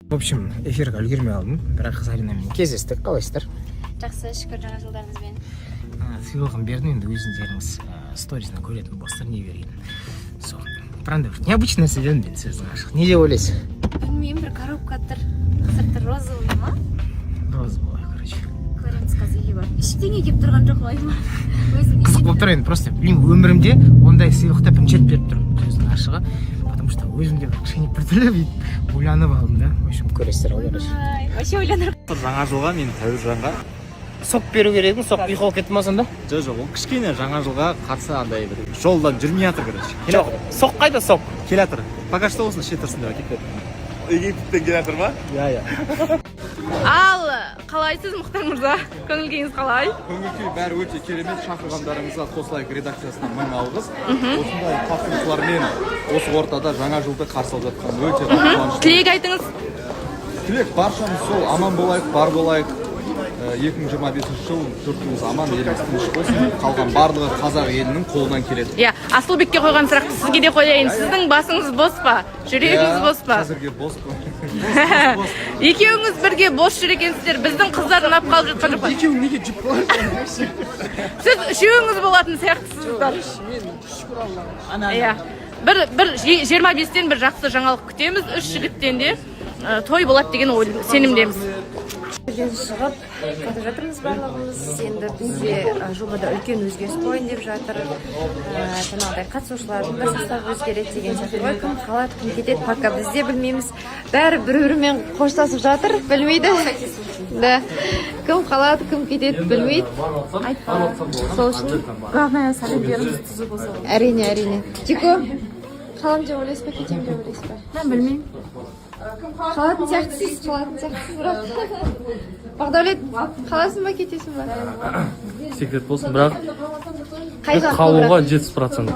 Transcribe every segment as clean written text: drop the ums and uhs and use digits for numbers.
В общем, эфирге үлгермей алдым, бірақ Заринамен кездестік. Қалайсыздар? Жақсы, шүкір жаңа жылдарыңызбен. Сыйлығын бердім, енді өздеріңіз сторисінен көретін болсыздар, не берейін. Сол. Біранда бір необычный нәрсе дедім мен сіздің ашық. Не деп ойлайсыз? Білмеймін, бір коробка тұр. Сырты розовый ма? Розовый, короче. Көреміз қазір үйге барып. Ештеңе келіп тұрған жоқ ой ма? Қызық болып тұр енді, просто білмеймін, өмірімде ондай сыйлықты бірінші рет беріп тұрмын сөздің ашығы. Потому что өзімде бір кішкене біртүрлі бүйтіп ойланып алдым да. В общем, көресіздер алда. Вообще ойланыр. Жаңа жылға мен тәуір жанға Сок беру керек ма? Сок ұйқы болып кетті ма сонда? жоқ, ол кішкене жаңа жылға қарсы андай бір жолдан жүрмей жатыр, короче. Жоқ, сок қайда сок? Келатыр. Пока что осыны іше тұрсын деп әкеп. Египеттен келатыр ма? Иә. Ал қалайсыз Мұхтар мырза? Көңіл күйіңіз қалай? Көңіл күй бәрі өте керемет. Шақырғандарыңызға қосылайық редакциясынан мың алғыс. Осындай қатысушылармен осы ортада жаңа жылды қарсы алып жатқан өте қуанышты. Тілек айтыңыз. Тілек баршамыз сол аман болайық, бар болайық. 2025 жыл жұртымыз аман, еліміз тыныш болсын. Қалған барлығы қазақ елінің қолынан келеді. Иә, Асылбекке қойған сұрақты сізге де қояйын. Сіздің басыңыз бос па? Жүрегіңіз бос па? Қазірге бос қой. Екеуіңіз бірге бос жүр екенсіздер. Біздің қыздар ұнап қалып жатқан жоқ па? Екеуің неге жүп қалайсың? Сіз үшеуіңіз болатын сияқтысыздар. Иә. Бір 25-тен бір жақсы жаңалық күтеміз. 3 жігіттен де той болады деген сенімдеміз. Шығып қатып жатырмыз барлығымыз. Енді бізде жобада үлкен өзгеріс қойын деп жатыр. Жаңағыдай қатысушылардың да составы өзгереді деген сияқты ғой. Кім қалады, кім кетеді, пока бізде білмейміз. Бәрі бір-бірімен қоштасып жатыр, білмейді. Да. Кім қалады, кім кетеді, білмейді. Сол үшін главное сәлем беріңіз түзу болса. Әрине. Тико, қалам деп ойлайсыз ба, кетем деп ойлайсыз ба? Мен білмеймін. Қалатын сияқтысыз, бірақ. Бағдаулет, қаласың ба, кетесің ба? Секрет болсын, бірақ Қай жақ қалуға көбірек? 7%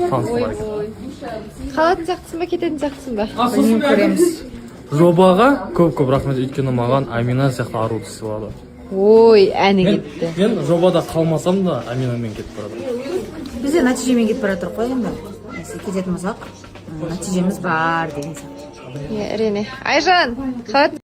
шанс бар екен. Қалатын сияқтысың ба, кететін сияқтысың ба? Білмей көреміз. Жобаға көп рахмет, өйткені маған Амина сияқты аруды сыйлады. Ой, әні кетті. Мен жобада қалмасам да Аминамен кетіп барады. Бізде нәтижемен кетіп бара жатыр ғой енді. Кететін болсақ, нәтижеміз бар деген сияқты. Әрине. Айжан, қалатын